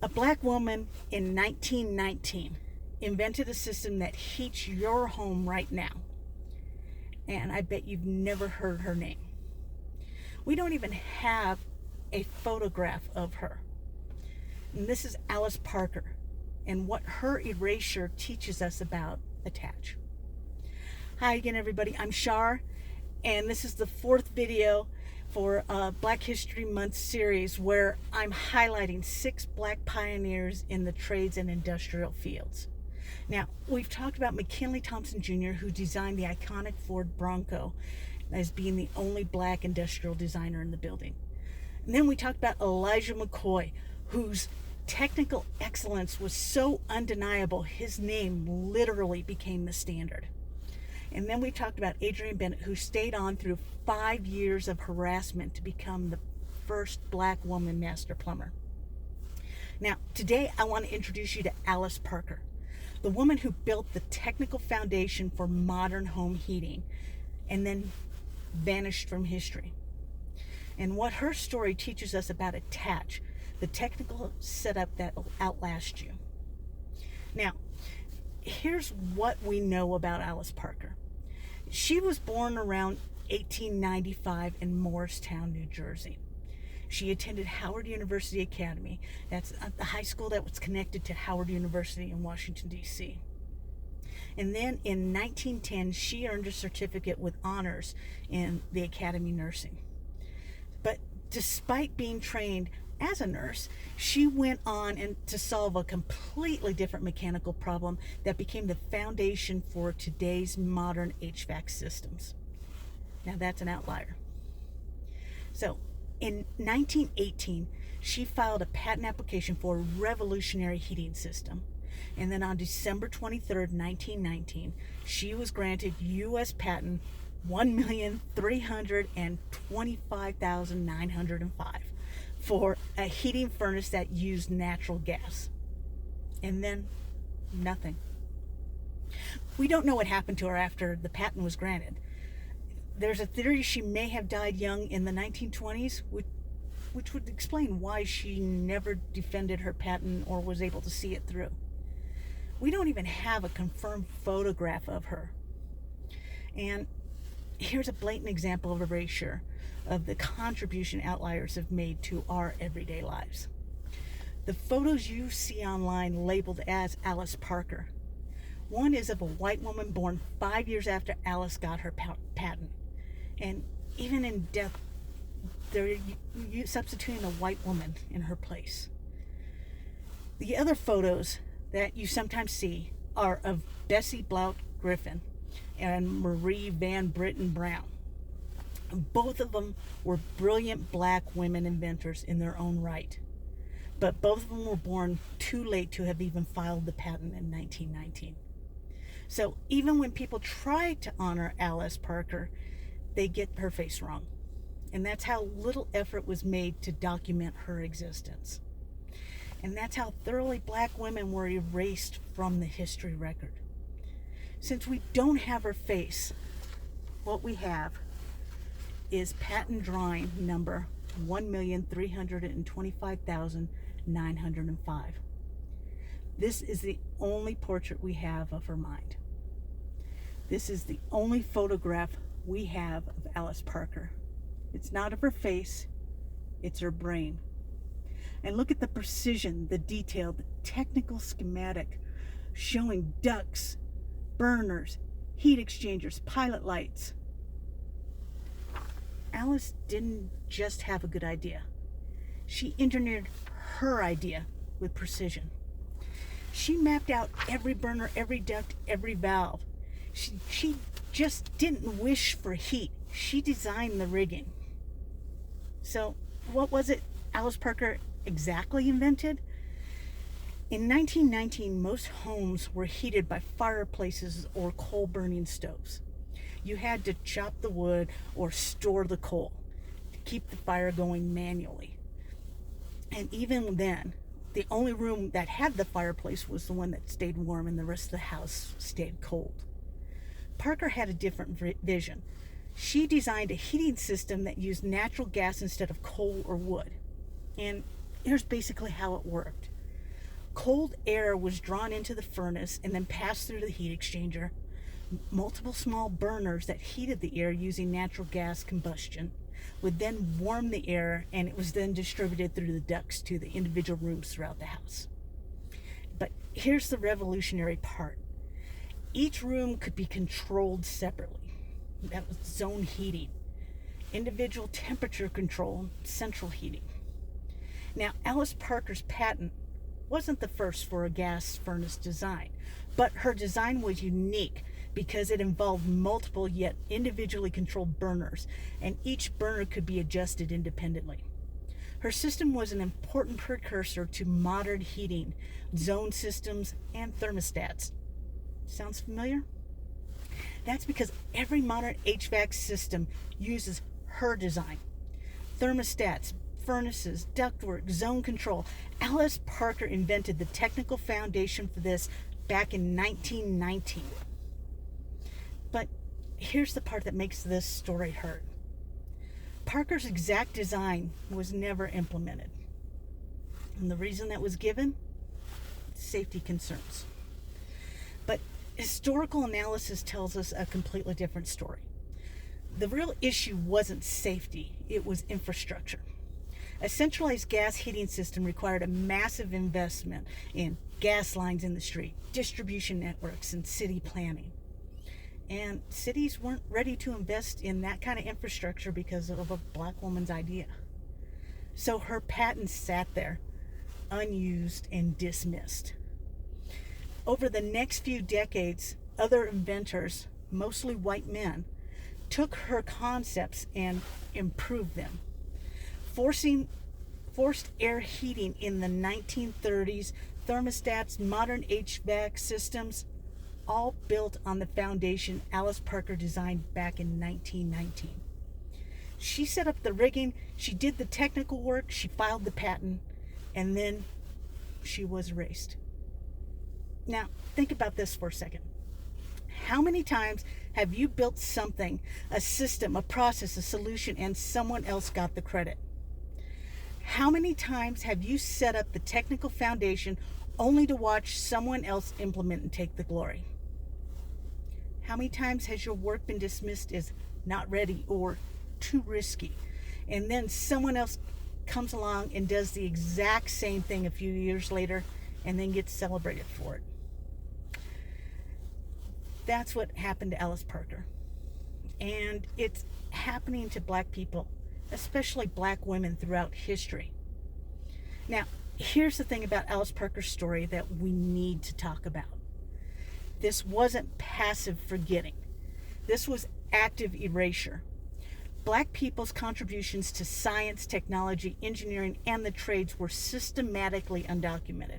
A black woman in 1919 invented a system that heats your home right now. And I bet you've never heard her name. We don't even have a photograph of her. And this is Alice Parker and what her erasure teaches us about attach. Hi again, everybody. I'm Shar, and this is the fourth video for Black History Month series where I'm highlighting 6 black pioneers in the trades and industrial fields. Now, we've talked about McKinley Thompson Jr., who designed the iconic Ford Bronco as being the only black industrial designer in the building. And then we talked about Elijah McCoy, whose technical excellence was so undeniable, his name literally became the standard. And then we talked about Adrienne Bennett, who stayed on through 5 years of harassment to become the first black woman master plumber. Now, today I want to introduce you to Alice Parker, the woman who built the technical foundation for modern home heating and then vanished from history. And what her story teaches us about attach, the technical setup that will outlast you. Now, here's what we know about Alice Parker. She was born around 1895 in Morristown, New Jersey. She attended Howard University Academy. That's the high school that was connected to Howard University in Washington, D.C. And then in 1910, she earned a certificate with honors in the Academy Nursing. But despite being trained as a nurse, she went on to solve a completely different mechanical problem that became the foundation for today's modern HVAC systems. Now that's an outlier. So in 1918, she filed a patent application for a revolutionary heating system. And then on December 23rd, 1919, she was granted U.S. patent 1,325,905 for a heating furnace that used natural gas. And then nothing. We don't know what happened to her after the patent was granted. There's a theory she may have died young in the 1920s, which would explain why she never defended her patent or was able to see it through. We don't even have a confirmed photograph of her. And here's a blatant example of erasure of the contribution outliers have made to our everyday lives. The photos you see online labeled as Alice Parker. One is of a white woman born 5 years after Alice got her patent. And even in death, they're substituting a white woman in her place. The other photos that you sometimes see are of Bessie Blount Griffin and Marie Van Britten Brown. Both of them were brilliant black women inventors in their own right. But both of them were born too late to have even filed the patent in 1919. So even when people try to honor Alice Parker, they get her face wrong. And that's how little effort was made to document her existence. And that's how thoroughly black women were erased from the history record. Since we don't have her face, what we have is patent drawing number 1,325,905. This is the only portrait we have of her mind. This is the only photograph we have of Alice Parker. It's not of her face, it's her brain. And look at the precision, the detail, the technical schematic showing ducts, burners, heat exchangers, pilot lights. Alice didn't just have a good idea. She engineered her idea with precision. She mapped out every burner, every duct, every valve. She just didn't wish for heat. She designed the rigging. So what was it Alice Parker exactly invented? In 1919, most homes were heated by fireplaces or coal-burning stoves. You had to chop the wood or store the coal to keep the fire going manually. And even then, the only room that had the fireplace was the one that stayed warm and the rest of the house stayed cold. Parker had a different vision. She designed a heating system that used natural gas instead of coal or wood. And here's basically how it worked. Cold air was drawn into the furnace and then passed through the heat exchanger. Multiple small burners that heated the air using natural gas combustion would then warm the air, and it was then distributed through the ducts to the individual rooms throughout the house. But here's the revolutionary part. Each room could be controlled separately. That was zone heating, individual temperature control, central heating. Now, Alice Parker's patent wasn't the first for a gas furnace design, but her design was unique because it involved multiple yet individually controlled burners, and each burner could be adjusted independently. Her system was an important precursor to modern heating, zone systems, and thermostats. Sounds familiar? That's because every modern HVAC system uses her design. Thermostats, furnaces, ductwork, zone control. Alice Parker invented the technical foundation for this back in 1919. But here's the part that makes this story hurt. Parker's exact design was never implemented. And the reason that was given? Safety concerns. But historical analysis tells us a completely different story. The real issue wasn't safety, it was infrastructure. A centralized gas heating system required a massive investment in gas lines in the street, distribution networks, and city planning. And cities weren't ready to invest in that kind of infrastructure because of a black woman's idea. So her patent sat there, unused and dismissed. Over the next few decades, other inventors, mostly white men, took her concepts and improved them. Forced air heating in the 1930s, thermostats, modern HVAC systems, all built on the foundation Alice Parker designed back in 1919. She set up the rigging, she did the technical work, she filed the patent, and then she was erased. Now, think about this for a second. How many times have you built something, a system, a process, a solution, and someone else got the credit? How many times have you set up the technical foundation only to watch someone else implement and take the glory? How many times has your work been dismissed as not ready or too risky, and then someone else comes along and does the exact same thing a few years later and then gets celebrated for it? That's what happened to Alice Parker. And it's happening to black people, especially black women throughout history. Now, here's the thing about Alice Parker's story that we need to talk about. This wasn't passive forgetting. This was active erasure. Black people's contributions to science, technology, engineering, and the trades were systematically undocumented.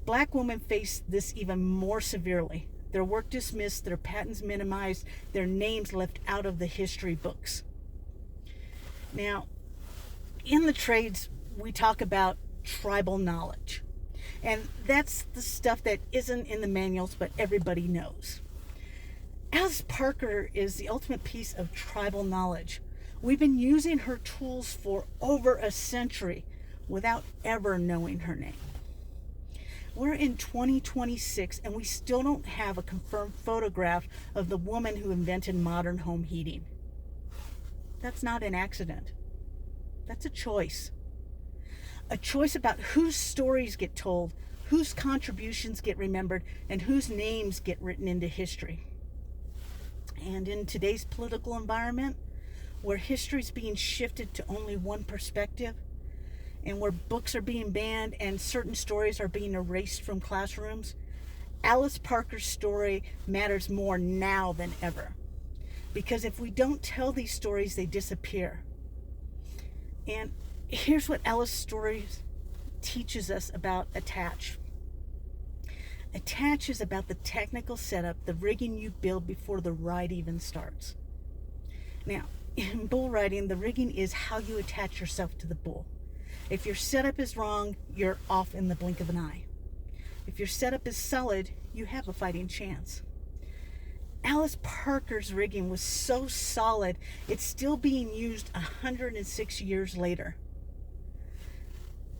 Black women faced this even more severely. Their work dismissed, their patents minimized, their names left out of the history books. Now, in the trades, we talk about tribal knowledge. And that's the stuff that isn't in the manuals, but everybody knows. Alice Parker is the ultimate piece of tribal knowledge. We've been using her tools for over a century without ever knowing her name. We're in 2026 and we still don't have a confirmed photograph of the woman who invented modern home heating. That's not an accident. That's a choice. A choice about whose stories get told, whose contributions get remembered, and whose names get written into history. And in today's political environment, where history is being shifted to only one perspective, and where books are being banned and certain stories are being erased from classrooms, Alice Parker's story matters more now than ever. Because if we don't tell these stories, they disappear. And here's what Alice's story teaches us about attach. Attach is about the technical setup, the rigging you build before the ride even starts. Now, in bull riding, the rigging is how you attach yourself to the bull. If your setup is wrong, you're off in the blink of an eye. If your setup is solid, you have a fighting chance. Alice Parker's rigging was so solid, it's still being used 106 years later.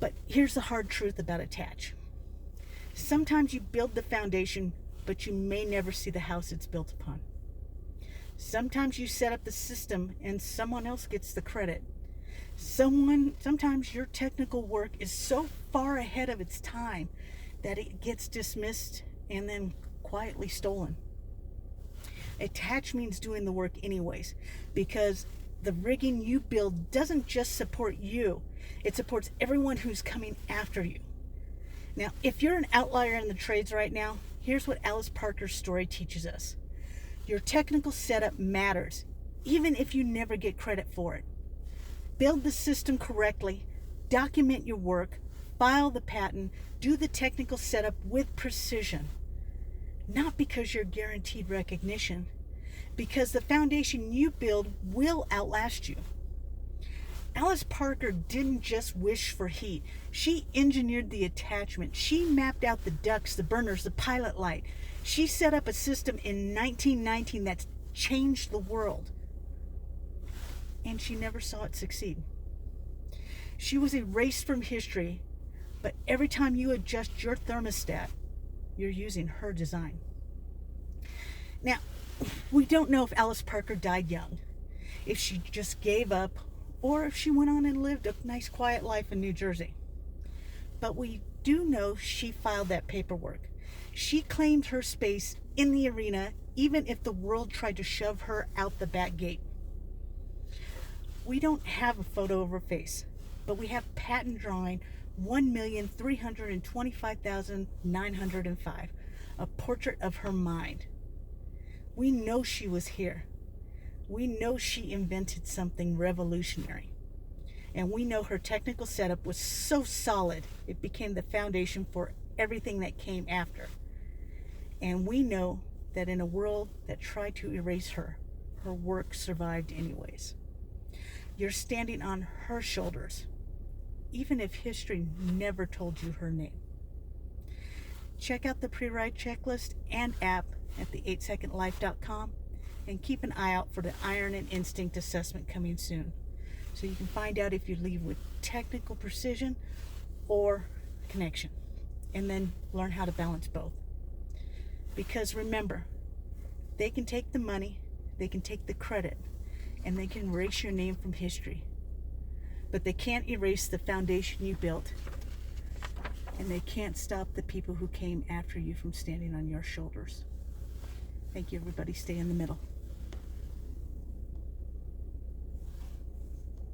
But here's the hard truth about attach. Sometimes you build the foundation, but you may never see the house it's built upon. Sometimes you set up the system and someone else gets the credit. Sometimes your technical work is so far ahead of its time that it gets dismissed and then quietly stolen. Attach means doing the work anyways, because the rigging you build doesn't just support you, it supports everyone who's coming after you. Now, if you're an outlier in the trades right now, here's what Alice Parker's story teaches us. Your technical setup matters, even if you never get credit for it. Build the system correctly, document your work, file the patent, do the technical setup with precision. Not because you're guaranteed recognition, because the foundation you build will outlast you. Alice Parker didn't just wish for heat. She engineered the attachment. She mapped out the ducts, the burners, the pilot light. She set up a system in 1919 that's changed the world. And she never saw it succeed. She was erased from history, but every time you adjust your thermostat, you're using her design. Now, we don't know if Alice Parker died young, if she just gave up, or if she went on and lived a nice quiet life in New Jersey. But we do know she filed that paperwork. She claimed her space in the arena, even if the world tried to shove her out the back gate. We don't have a photo of her face, but we have patent drawing 1,325,905, a portrait of her mind. We know she was here. We know she invented something revolutionary. And we know her technical setup was so solid, it became the foundation for everything that came after. And we know that in a world that tried to erase her, her work survived anyways. You're standing on her shoulders, even if history never told you her name. Check out the pre-ride checklist and app at the8secondlife.com and keep an eye out for the Iron and Instinct assessment coming soon, so you can find out if you leave with technical precision or connection, and then learn how to balance both. Because remember, they can take the money, they can take the credit, and they can erase your name from history, but they can't erase the foundation you built, and they can't stop the people who came after you from standing on your shoulders. Thank you, everybody. Stay in the middle.